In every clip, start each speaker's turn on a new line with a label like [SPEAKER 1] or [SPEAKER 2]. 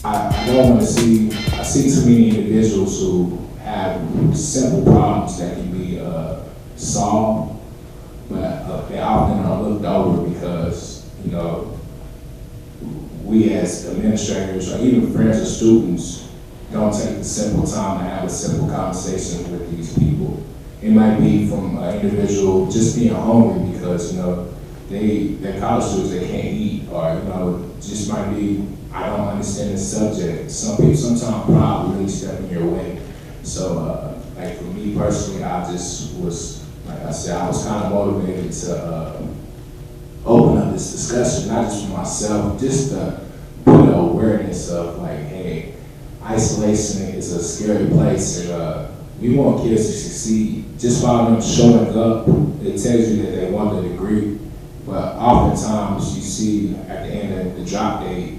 [SPEAKER 1] I don't want to see, I see too many individuals who have simple problems that can be solved, but they often are looked over because, you know, we as administrators or even friends or students don't take the simple time to have a simple conversation with these people. It might be from an individual just being hungry because, you know, they're college students, they can't eat, or, you know, just might be, I don't understand this subject. Sometimes pride really step in your way. So, like for me personally, I just was, like I said, I was kind of motivated to open up this discussion, not just for myself, just to put an awareness of like, hey, isolation is a scary place, and we want kids to succeed. Just by them showing up, it tells you that they want the degree, but oftentimes you see at the end of the drop date,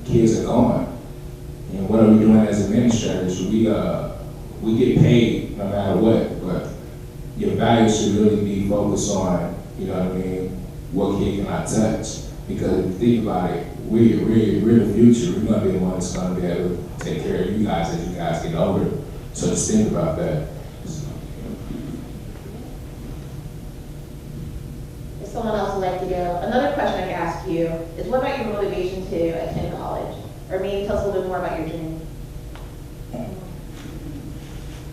[SPEAKER 1] kids are gone. And what are we doing as administrators? We get paid no matter what, but your value should really be focused on, you know what I mean, what kid can I touch? Because if you think about it, we're the future. We're gonna be the one that's gonna be able to take care of you guys as you guys get older. So just think about that.
[SPEAKER 2] If someone else would like to go, another question I could ask you is, what about your motivation to attend college? Or maybe tell us a little bit more about your journey.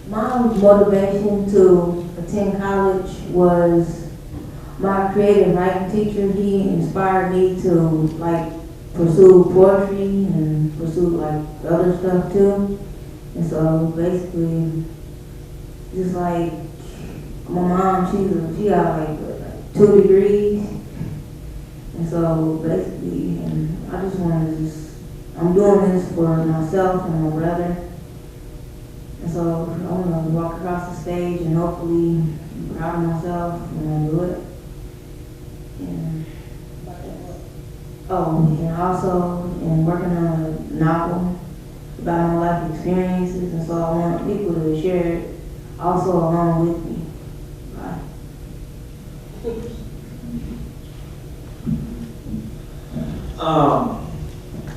[SPEAKER 3] My motivation to attend college was my creative writing teacher. He inspired me to like pursue poetry and pursue like other stuff too. And so basically, just like my mom, she got like 2 degrees. And so basically, and I just wanted to I'm doing this for myself and my brother. And so I want to walk across the stage and hopefully be proud of myself when I do it. And and also working on a novel about my life experiences, and so I want people to share it also along with me. Bye.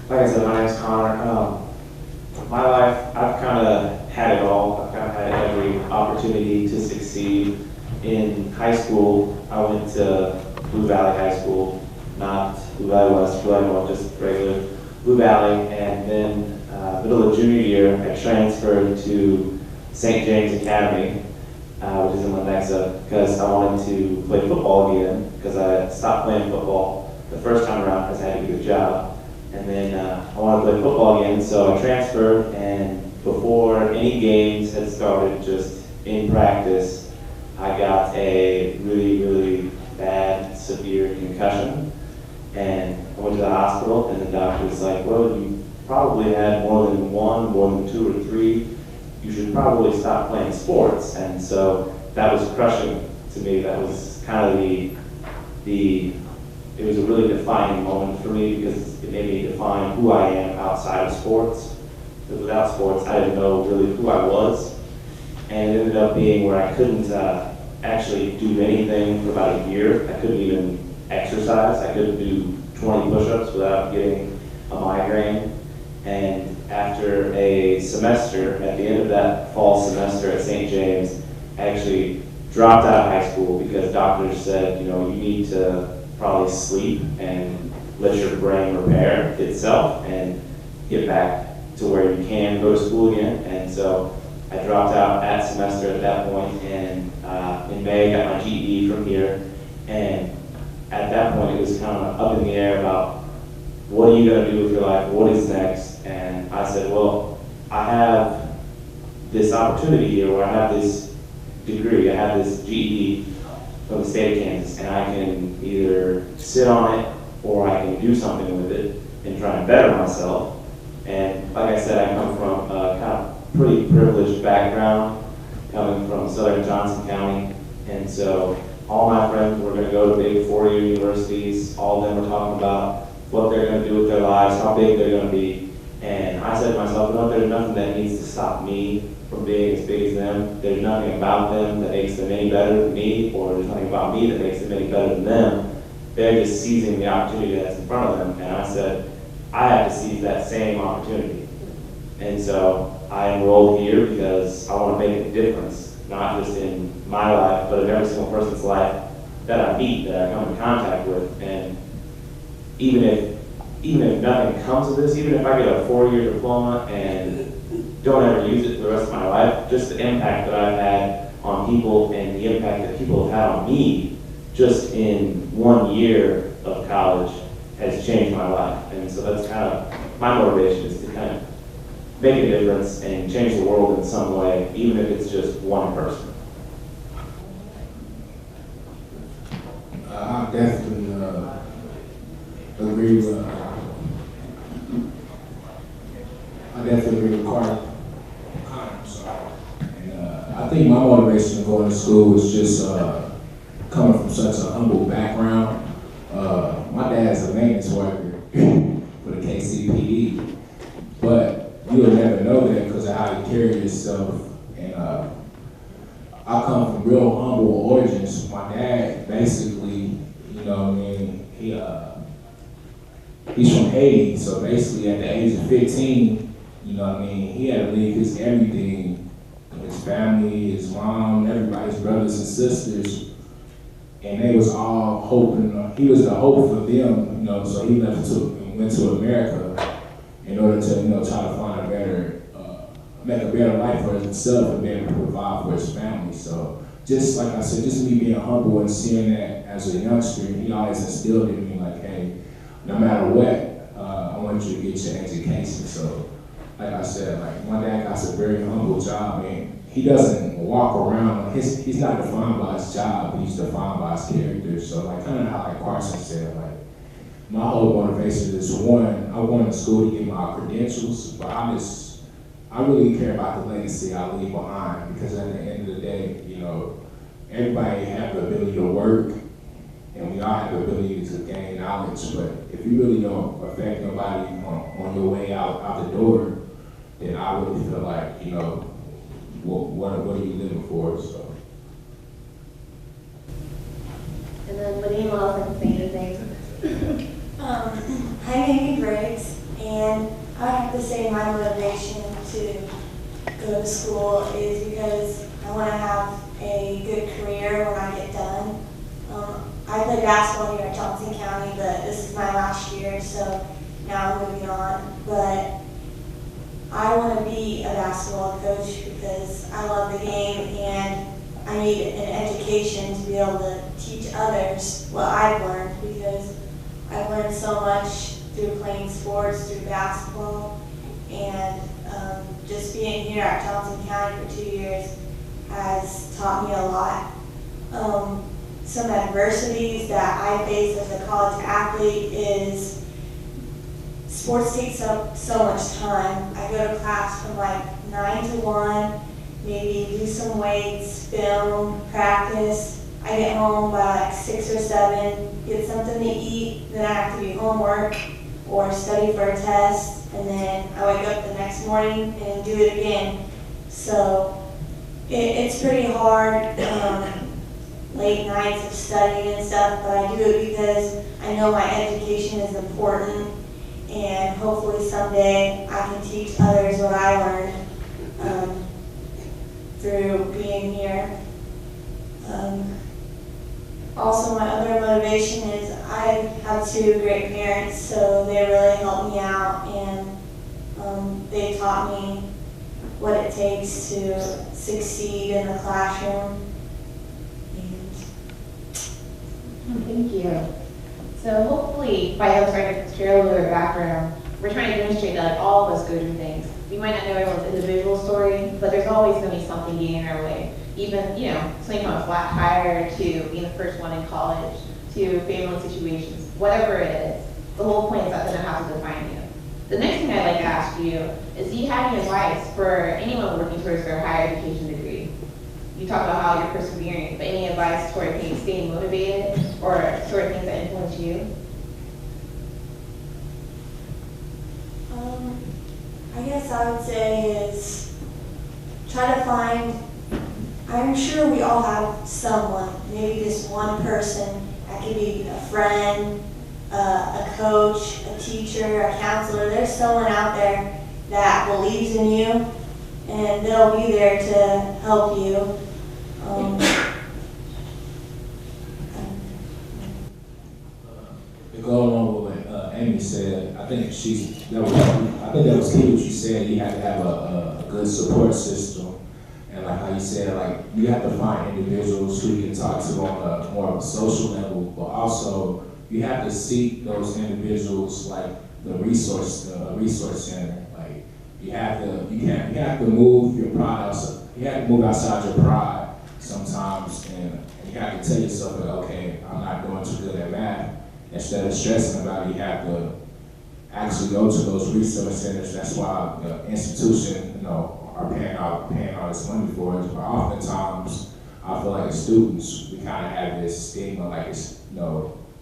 [SPEAKER 4] Like I said, my name's Connor. My life, I've kind of had it all. I've kind of had every opportunity to succeed. In high school, I went to Blue Valley High School, not Blue Valley West, Blue Valley North, just regular Blue Valley. And then middle of junior year, I transferred to St. James Academy, which is in Lenexa, because I wanted to play football again, because I stopped playing football the first time around because I had to get a job. And then I wanted to play football again, so I transferred, and before any games had started, just in practice, I got a really, really bad, severe concussion. And I went to the hospital, and the doctor was like, well, you probably had more than 1, more than 2 or 3. You should probably stop playing sports. And so that was crushing to me. That was kind of it was a really defining moment for me, because it made me define who I am outside of sports. Because without sports, I didn't know really who I was. And it ended up being where I couldn't actually do anything for about a year. I couldn't even exercise. I couldn't do 20 push-ups without getting a migraine. And after a semester, at the end of that fall semester at St. James, I actually dropped out of high school because doctors said, you know, you need to probably sleep and let your brain repair itself and get back to where you can go to school again. And so I dropped out at semester at that point, and in May got my GED from here. And at that point it was kind of up in the air about what are you going to do with your life, what is next? And I said, well, I have this opportunity here where I have this degree, I have this GED from the state of Kansas, and I can either sit on it or I can do something with it and try and better myself. And like I said, I come from a kind of pretty privileged background, coming from Southern Johnson County, and so all my friends were going to go to big four-year universities. All of them were talking about what they're going to do with their lives, how big they're going to be. And I said to myself, no, there's nothing that needs to stop me from being as big as them. There's nothing about them that makes them any better than me, or there's nothing about me that makes them any better than them. They're just seizing the opportunity that's in front of them. And I said, I have to seize that same opportunity. And so I enrolled here because I want to make a difference, not just in my life, but in every single person's life that I meet, that I come in contact with. And even if nothing comes of this, even if I get a 4-year diploma and don't ever use it for the rest of my life, just the impact that I've had on people and the impact that people have had on me just in 1 year of college has changed my life. And so that's kind of my motivation, is to kind of make a difference and change the world in some way, even if it's just one person.
[SPEAKER 1] I definitely agree with. I definitely agree with Carter. I'm sorry. And I think my motivation to going to school is just coming from such a humble background. My dad's a maintenance worker for the KCPD, but you'll never know that because of how you carry yourself. And I come from real humble origins. My dad basically, you know what I mean, he's from Haiti, so basically at the age of 15, you know what I mean, he had to leave his everything, his family, his mom, everybody, his brothers and sisters, and they was all hoping, he was the hope for them, you know, so he went to America in order to, you know, try to find a better, make a better life for himself and be able to provide for his family. So just like I said, just me being humble and seeing that as a youngster, he always instilled in me like, hey, no matter what, I want you to get your education. So like I said, like my dad got a very humble job, and he doesn't walk around, he's not defined by his job, he's defined by his character. So like kind of how like Carson said, like my whole motivation is one, I went to school to get my credentials, but I really care about the legacy I leave behind, because at the end of the day, you know, everybody have the ability to work, and we all have the ability to gain knowledge, but if you really don't affect nobody on your way out the door, then I really feel like, you know, what are you living for? So.
[SPEAKER 2] And then would anyone else like to say anything?
[SPEAKER 5] I'm Amy Briggs, and I have to say my motivation to go to school is because I want to have a good career when I get done. I played basketball here at Johnson County, but this is my last year, so now I'm moving on. But I want to be a basketball coach because I love the game, and I need an education to be able to teach others what I've learned, because I've learned so much through playing sports, through basketball, and just being here at Johnson County for 2 years has taught me a lot. Some adversities that I face as a college athlete is sports takes up so much time. I go to class from like 9 to 1, maybe do some weights, film, practice. I get home by like 6 or 7, get something to eat, then I have to do homework or study for a test, and then I wake up the next morning and do it again. So it's pretty hard, late nights of studying and stuff, but I do it because I know my education is important, and hopefully someday I can teach others what I learned through being here. Also, my other motivation is I have 2 great parents, so they really helped me out, and they taught me what it takes to succeed in the classroom.
[SPEAKER 2] Thank you. So hopefully, by us starting to share a little bit of background, we're trying to demonstrate that like all of us go through things. We might not know everyone's individual story, but there's always going to be something getting in our way. Even, you know, something from a flat tire to being the first one in college to family situations, whatever it is. The whole point is that doesn't have to define you. The next thing I'd like to ask you is, do you have any advice for anyone working towards their higher education degree? You talk about how you're persevering, but any advice toward staying motivated or sort of things that influence you?
[SPEAKER 5] I guess I would say is try to find, I'm sure we all have someone, maybe just one person, that could be a friend, a coach, a teacher, a counselor. There's someone out there that believes in you, and they'll be there to help you.
[SPEAKER 1] To go along with what Amy said, I think that was key what you said. You have to have a good support system, and like how you said, like you have to find individuals who you can talk to on a more of a social level, but also you have to seek those individuals like the resource center. Like you have to move your pride outside. You have to move outside your pride sometimes, and you have to tell yourself that, okay, I'm not doing too good at math. Instead of stressing about it, you have to actually go to those resource centers. That's why the institution, are paying all this money for it. But oftentimes, I feel like as students, we kind of have this stigma, like it's,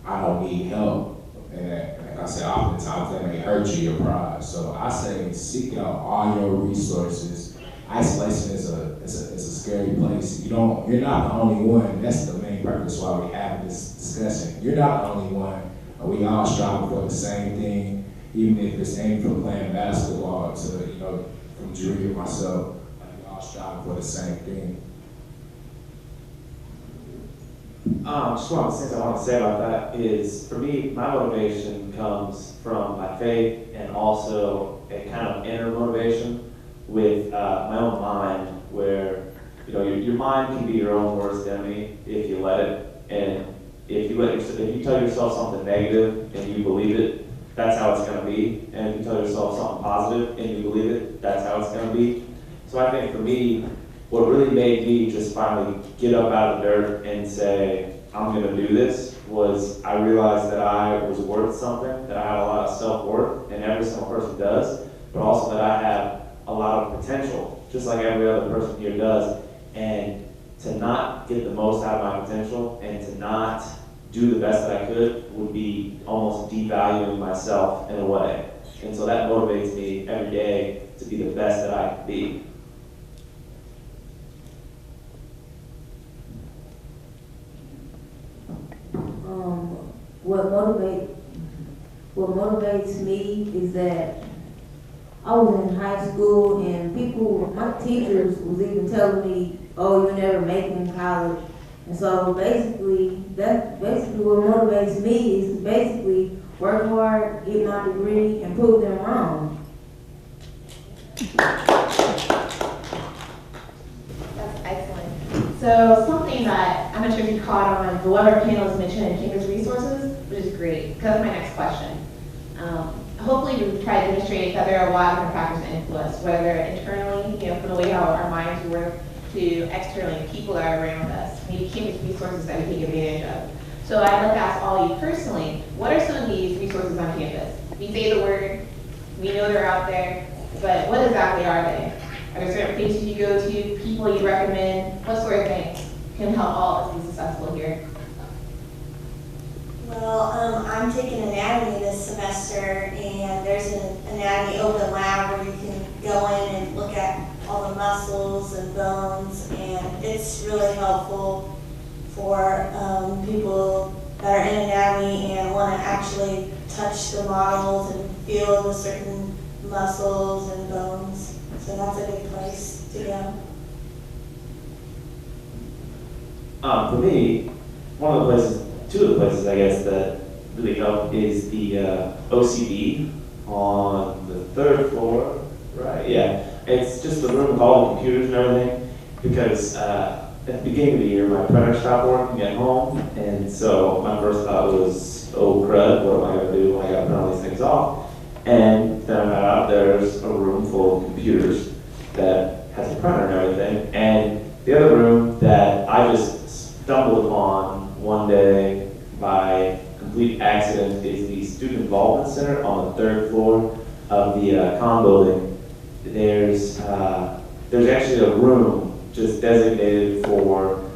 [SPEAKER 1] I don't need help. And like I said, oftentimes that may hurt you, your pride. So I say seek out all your resources. Isolation is a scary place. You're not the only one. That's the main purpose why we have this discussion. You're not the only one. We all strive for the same thing, even if it's aimed from playing basketball to, from Judy or myself, like we all strive for the same thing.
[SPEAKER 4] Just one of the things I want to say about that is, for me, my motivation comes from my faith and also a kind of inner motivation with my own mind, where your mind can be your own worst enemy if you let it. And if you tell yourself something negative and you believe it, that's how it's going to be. And if you tell yourself something positive and you believe it, that's how it's going to be. So I think for me, what really made me just finally get up out of the dirt and say, I'm going to do this, was I realized that I was worth something, that I had a lot of self-worth, and every single person does, but also that I have a lot of potential, just like every other person here does. And to not get the most out of my potential and to not do the best that I could would be almost devaluing myself in a way. And so that motivates me every day to be the best that I can be.
[SPEAKER 3] What motivates me is that I was in high school and my teachers was even telling me, oh, you'll never make it in college. And so that's basically what motivates me, is to basically work hard, get my degree, and prove them wrong.
[SPEAKER 2] That's excellent. So something that I'm not sure if you caught on, but one of our panelists mentioned in campus resources, which is great, because that's my next question. Hopefully we try to demonstrate that there are a lot of different factors that influence, whether internally, from the way how our minds work, to externally, people that are around us, maybe campus resources that we take advantage of. So I'd like to ask all of you personally, what are some of these resources on campus? We say the word, we know they're out there, but what exactly are they? Are there certain places you go to, people you recommend? What sort of things can help all of us be successful here?
[SPEAKER 5] Well, I'm taking anatomy this semester, and there's an anatomy open lab where you can go in and look at all the muscles and bones, and it's really helpful for people that are in anatomy and want to actually touch the models and feel the certain muscles and bones. So that's a good place to go.
[SPEAKER 4] For me, two of the places I guess that really help is the OCD on the third floor, right? Yeah, it's just the room with all the computers and everything, because at the beginning of the year my printer stopped working at home, and so my first thought was, oh crud, what am I going to do when I got to print all these things off? And then I found out there's a room full of computers that has a printer and everything, and the other room that I just stumbled upon one day by complete accident is the Student Involvement Center on the third floor of the comm building. There's actually a room just designated for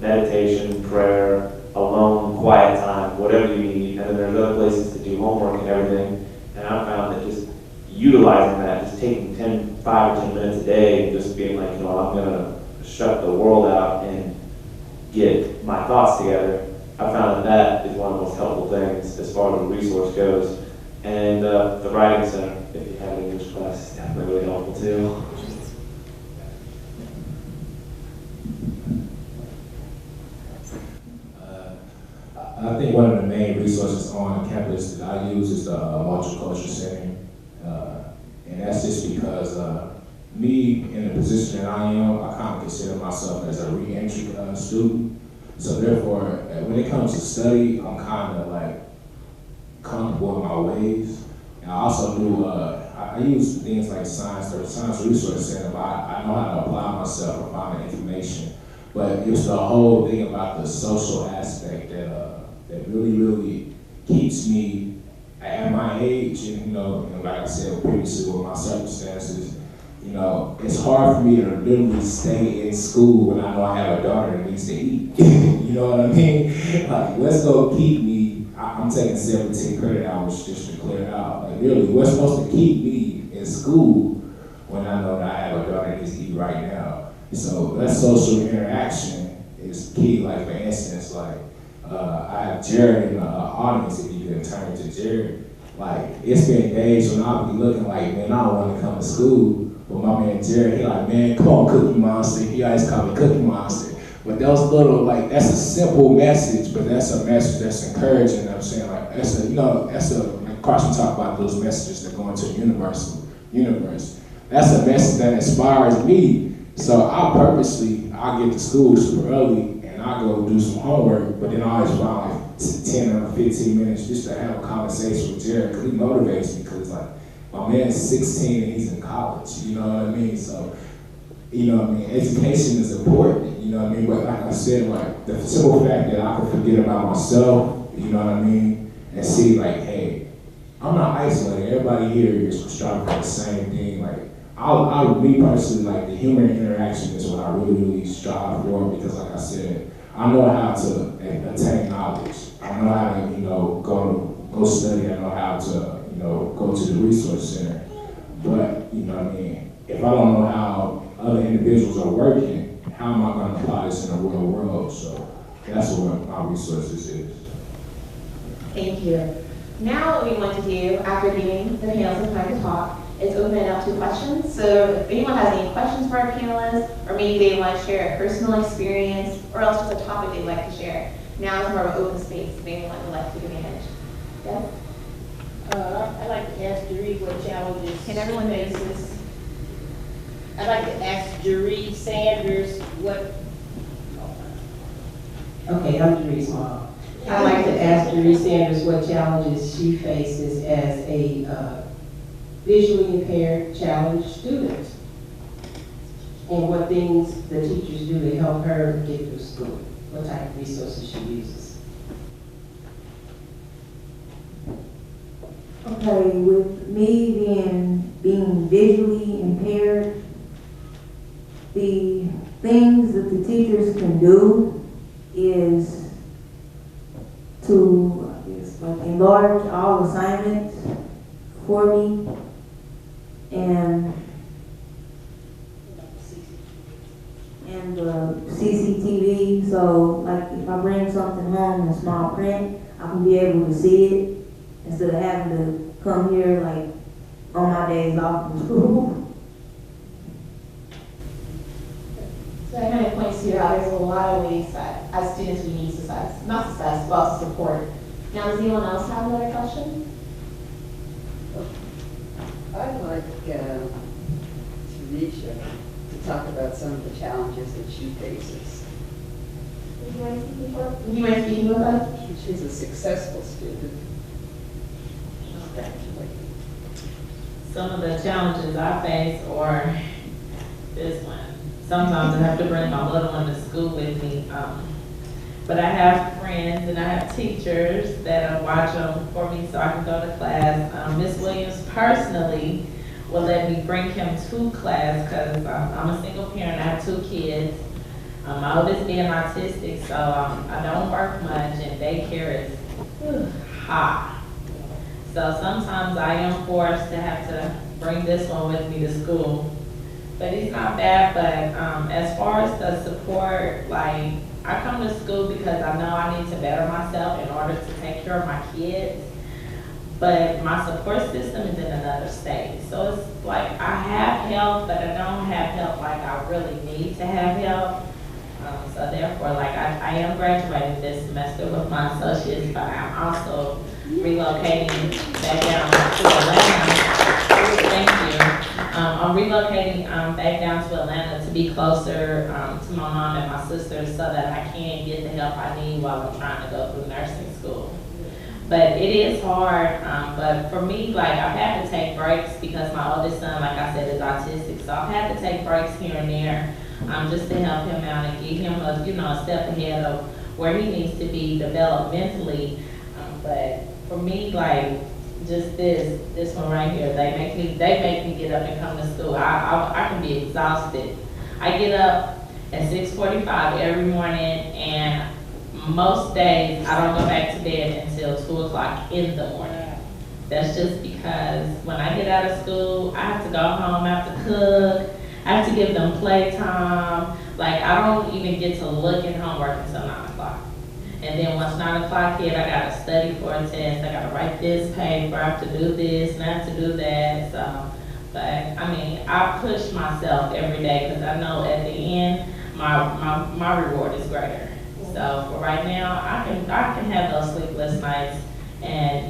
[SPEAKER 4] meditation, prayer, alone, quiet time, whatever you need. And then there's other places to do homework and everything. And I found that just utilizing that, just taking 5 or 10 minutes a day, and just being like, I'm going to shut the world out and get my thoughts together, I found that is one of the most helpful things as far as the resource goes. And the writing center, if you have an English class, is definitely really helpful too.
[SPEAKER 1] I think one of the main resources on campus that I use is the Multicultural Center. And that's just because me, in the position that I am, I kind of consider myself as a re-entry student. So therefore, when it comes to study, I'm kind of like comfortable in my ways. And I also do, I use things like science or Science Resource Center, but I know how to apply myself and find the information. But it's the whole thing about the social aspect that really keeps me at my age, and like I said previously with my circumstances, it's hard for me to literally stay in school when I know I have a daughter that needs to eat. You know what I mean? Like, what's gonna keep me? I'm taking 17 credit hours just to clear it out. Like, really, what's supposed to keep me in school when I know that I have a daughter that needs to eat right now? So that social interaction is key. Like, for instance, like, I have Jared in the audience, if you can turn to Jared. Like, it's been days when I'll be looking like, man, I don't want to come to school. But my man Jared, he like, man, come on, Cookie Monster. He always call me Cookie Monster. But those little, like, that's a simple message, but that's a message that's encouraging. You know what I'm saying? Like, like Carson talked about those messages that go into the universe. That's a message that inspires me. So I get to school super early, and I go do some homework, but then I always find like 10 or 15 minutes just to have a conversation with Jared, because he motivates me, because like, my man's 16 and he's in college, you know what I mean? So, education is important, you know what I mean? But like I said, like, the simple fact that I can forget about myself, you know what I mean? And see like, hey, I'm not isolated, everybody here is striving for the same thing. Like, me personally, like, the human interaction is what I really strive for, because like I said, I know how to attain knowledge. I know how to, go study. I know how to, go to the resource center. But, if I don't know how other individuals are working, how am I going to apply this in the real world? So that's what my resources is.
[SPEAKER 2] Thank you. Now what we want to do, after giving the panelists some time to talk, is open it up to questions. So if anyone has any questions for our panelists, or maybe they want to share a personal experience, or else just a topic they'd like to share, now is more of an open space if anyone would like to give me a hint. Yeah?
[SPEAKER 6] I'd like to ask Jeree what challenges.
[SPEAKER 2] Can everyone
[SPEAKER 6] faces? I'd like to ask Jeree Sanders what. Okay, I'm Jeree's mom. I'd like to ask Jeree Sanders what challenges she faces as a visually impaired challenged student, and what things the teachers do to help her get through school. What type of resources she uses.
[SPEAKER 3] Okay, with me being visually impaired, the things that the teachers can do is to, enlarge all assignments for me, and the CCTV, so like if I bring something home in small print, I can be able to see it instead of having to come here like on my days off from school.
[SPEAKER 2] So that kind of points to how there's a lot of ways that as students we need success, not success, but also support. Now, does anyone else have another question?
[SPEAKER 7] I'd like Tanisha to talk about some of the challenges that she faces.
[SPEAKER 2] Would you mind speaking with us?
[SPEAKER 7] She's a successful student.
[SPEAKER 8] Some of the challenges I face are this one. Sometimes I have to bring my little one to school with me. But I have friends and I have teachers that watch them for me so I can go to class. Miss Williams personally will let me bring him to class because I'm a single parent. I have 2 kids. My oldest being autistic, so I don't work much, and daycare is hot. So sometimes I am forced to have to bring this one with me to school. But he's not bad, but as far as the support, like I come to school because I know I need to better myself in order to take care of my kids. But my support system is in another state. So it's like I have help, but I don't have help like I really need to have help. So therefore, like I am graduating this semester with my associates, but I'm also relocating back down to Atlanta. Thank you. I'm relocating back down to Atlanta to be closer to my mom and my sisters so that I can get the help I need while I'm trying to go through nursing school. But it is hard, but for me, like I've had to take breaks because my oldest son, like I said, is autistic. So I've had to take breaks here and there just to help him out and get him a step ahead of where he needs to be developmentally. But for me, like just this one right here, they make me get up and come to school. I can be exhausted. I get up at 6:45 every morning, and most days I don't go back to bed until 2 o'clock in the morning. That's just because when I get out of school, I have to go home, I have to cook, I have to give them playtime. Like I don't even get to look at homework until 9 o'clock. And then once 9 o'clock hit, I gotta study for a test, I gotta write this paper, I have to do this, and I have to do that. So, but I mean, I push myself every day because I know at the end, my reward is greater. So for right now, I can have those sleepless nights, and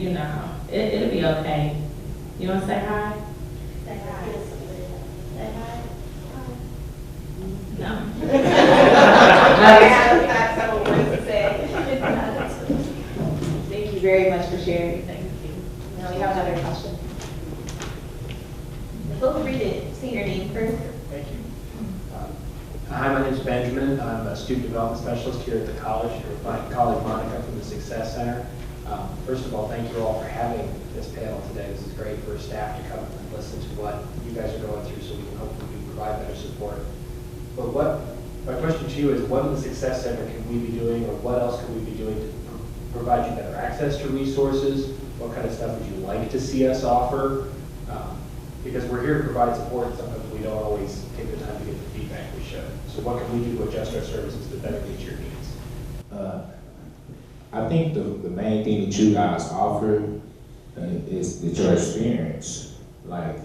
[SPEAKER 8] it'll be okay. You wanna say hi?
[SPEAKER 5] Say hi. Say hi.
[SPEAKER 8] No.
[SPEAKER 2] I have several words to say. Thank you very much for sharing. Thank you. Now we have another question. Feel free to say your name first.
[SPEAKER 9] Thank you. Hi, my name is Benjamin. I'm a student development specialist here at the college, with my colleague Monica from the Success Center. First of all, thank you all for having this panel today. This is great for staff to come and listen to what you guys are going through so we can hopefully provide better support. But my question to you is, what in the Success Center can we be doing, or what else can we be doing to provide you better access to resources? What kind of stuff would you like to see us offer? Because we're here to provide support, and sometimes we don't always take the time to get the feedback we should. So what can we do to adjust our services to better meet your needs?
[SPEAKER 1] I think the main thing that you guys offer is that your experience. Like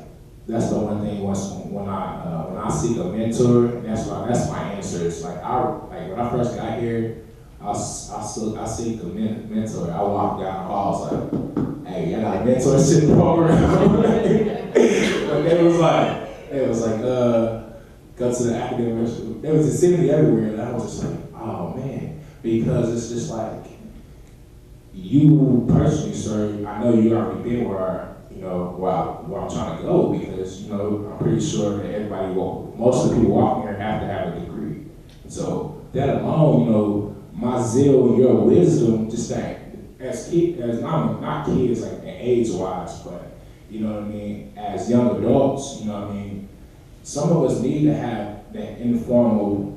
[SPEAKER 1] that's the one thing. When I seek a mentor, that's my answer. It's like when I first got here, I seek a mentor. I walked down the halls like, hey, I got a mentorship program. But it was like, go to the academic. There was a city everywhere, and I was just like, oh man, because it's just like you personally, sir. I know you already been where I'm trying to go, because I'm pretty sure that most of the people walking here have to have a degree. So that alone, my zeal and your wisdom, just that as not kids like age-wise, but as young adults, some of us need to have that informal,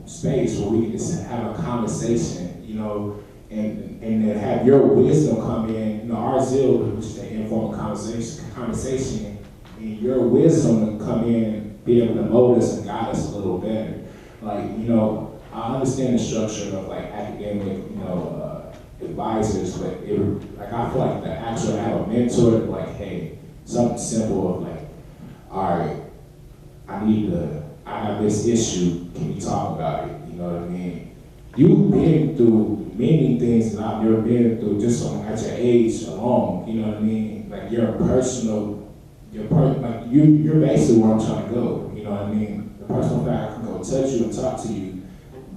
[SPEAKER 1] space where we can just have a conversation, and then have your wisdom come in, our zeal, which is the informal conversation, and your wisdom come in and be able to mold us and guide us a little better. Like, I understand the structure of like academic, advisors, but I feel like the actual have a mentor, like, hey, something simple of like, all right, I have this issue, can we talk about it? You know what I mean? You've been through many things that I've never been through just at your age alone, you know what I mean? Like you're basically where I'm trying to go, you know what I mean? The personal fact I can go touch you and talk to you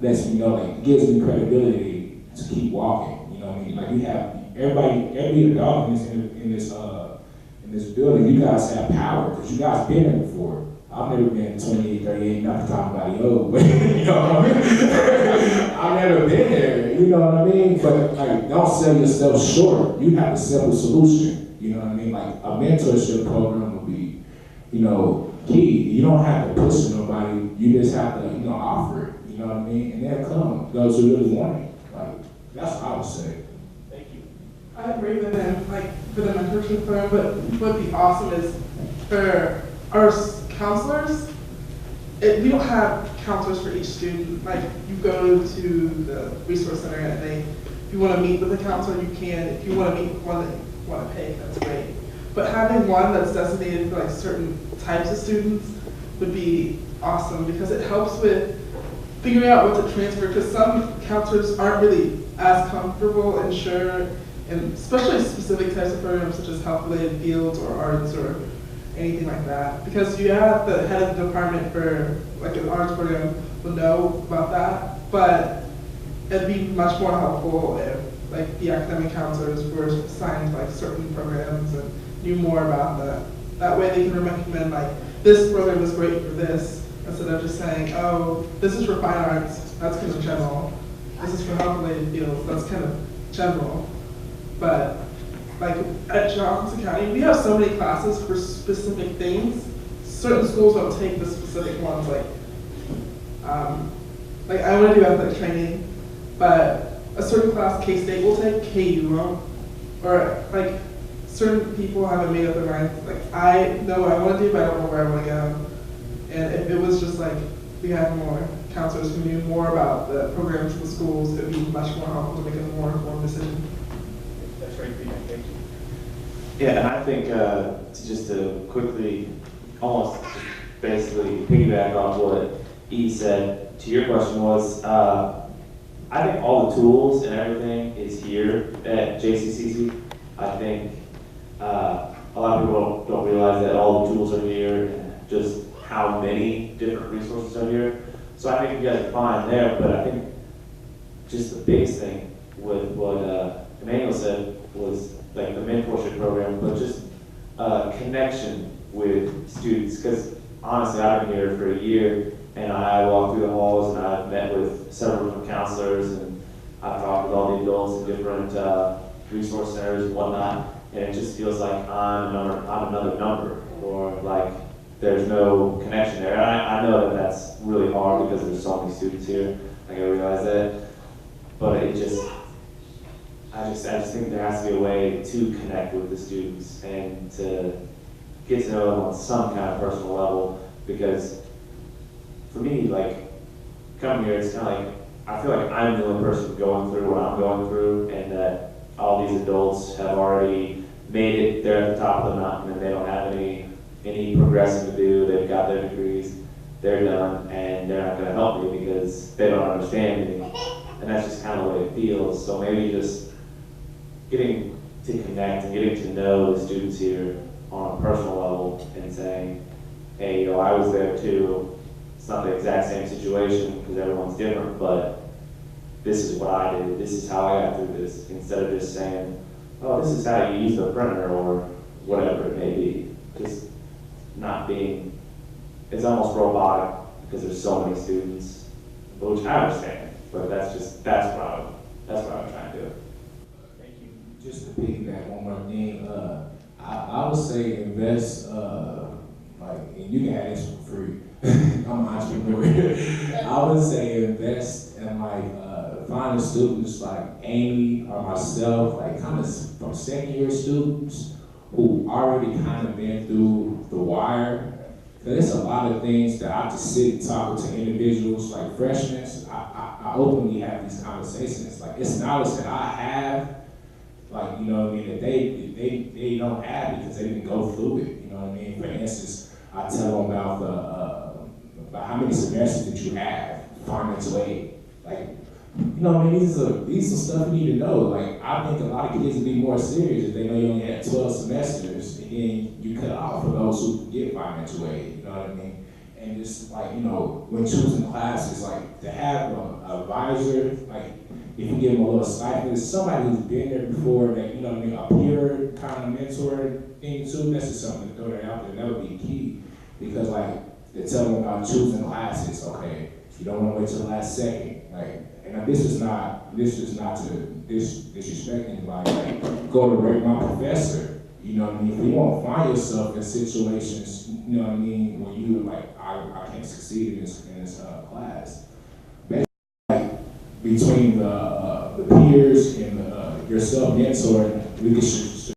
[SPEAKER 1] lets me know, like, gives me credibility to keep walking, you know what I mean? Like you have every adult in this building, you guys have power because you guys been there before. I've never been 28, 38, not to talk about yo, but you know what I mean? I've never been there, you know what I mean? But like, don't sell yourself short. You have a simple solution, you know what I mean? Like a mentorship program would be, key. You don't have to push nobody. You just have to, offer it, you know what I mean? And they'll come, those who really want it. Like, that's what I would say.
[SPEAKER 9] Thank you.
[SPEAKER 10] I agree with them, for the mentorship program, but what would be awesome is for our counselors we don't have counselors for each student. Like, you go to the resource center and if you want to meet with a counselor, you can. If you want to meet with one that you want to pay, that's great. But having one that's designated for like certain types of students would be awesome, because it helps with figuring out what to transfer, because some counselors aren't really as comfortable and sure, and especially specific types of programs such as health-related fields or arts or anything like that. Because you have the head of the department for like an arts program will know about that, but it'd be much more helpful if like the academic counselors were assigned like certain programs and knew more about that. That way they can recommend like, this program is great for this, instead of just saying, oh, this is for fine arts, that's kind of general. This is for health-related fields, that's kind of general. But like at Johnson County, we have so many classes for specific things. Certain schools don't take the specific ones, like I want to do athletic training, but a certain class K-State will take, KU won't. Or like certain people haven't made up their minds. Like I know what I want to do, but I don't know where I want to go. And if it was just like we had more counselors who knew more about the programs in the schools, it would be much more helpful to make a more informed decision.
[SPEAKER 9] That's right, thank you.
[SPEAKER 4] Yeah, and I think to quickly, almost basically piggyback off what E said, to your question was, I think all the tools and everything is here at JCCC. I think a lot of people don't realize that all the tools are here and just how many different resources are here. So I think you guys are fine there, but I think just the biggest thing with what Emmanuel said was like the mentorship program, but just connection with students. Because honestly, I've been here for a year, and I walk through the halls, and I've met with several different counselors, and I've talked with all the adults in different resource centers and whatnot, and it just feels like I'm another number, or like there's no connection there. And I know that that's really hard because there's so many students here. I realize that, but I just think there has to be a way to connect with the students and to get to know them on some kind of personal level. Because for me, like coming here, it's kind of like I feel like I'm the only person going through what I'm going through, and that all these adults have already made it. They're at the top of the mountain, and they don't have any progressing to do. They've got their degrees, they're done, and they're not going to help me because they don't understand me. And that's just kind of the way it feels. So maybe just getting to connect and getting to know the students here on a personal level and saying, hey, I was there too. It's not the exact same situation because everyone's different, but this is what I did. This is how I got through this. Instead of just saying, oh, this is how you use the printer or whatever it may be. Just not being, it's almost robotic because there's so many students, which I understand, but that's what I'm trying to do.
[SPEAKER 1] Thank you. Just to piggyback one more thing, I would say invest, and you can have this for free. I'm an entrepreneur. I would say invest in finding students like Amy or myself, kind of from second year students who already kind of been through the wire. There's a lot of things that I just sit and talk to individuals like freshmen. I openly have these conversations. Like it's knowledge that I have, that they don't have because they didn't go through it. You know what I mean? For instance, I tell them about how many semesters that you have, financial aid. These are stuff you need to know. I think a lot of kids would be more serious if they know you only had 12 semesters, and then you cut off for those who can get financial aid. You know what I mean? And just when choosing classes, to have an advisor, if you give them a little stipend, somebody who's been there before, that a peer kind of mentor thing too. That's just something to throw that out there. That would be key, because they tell them about choosing classes. Okay, you don't want to wait till the last second. And this is not to disrespect anybody. Go to rate my professor. You know what I mean? If you won't find yourself in situations, you know what I mean, where you I can't succeed in this class. Basically, between the peers and yourself mentoring, we can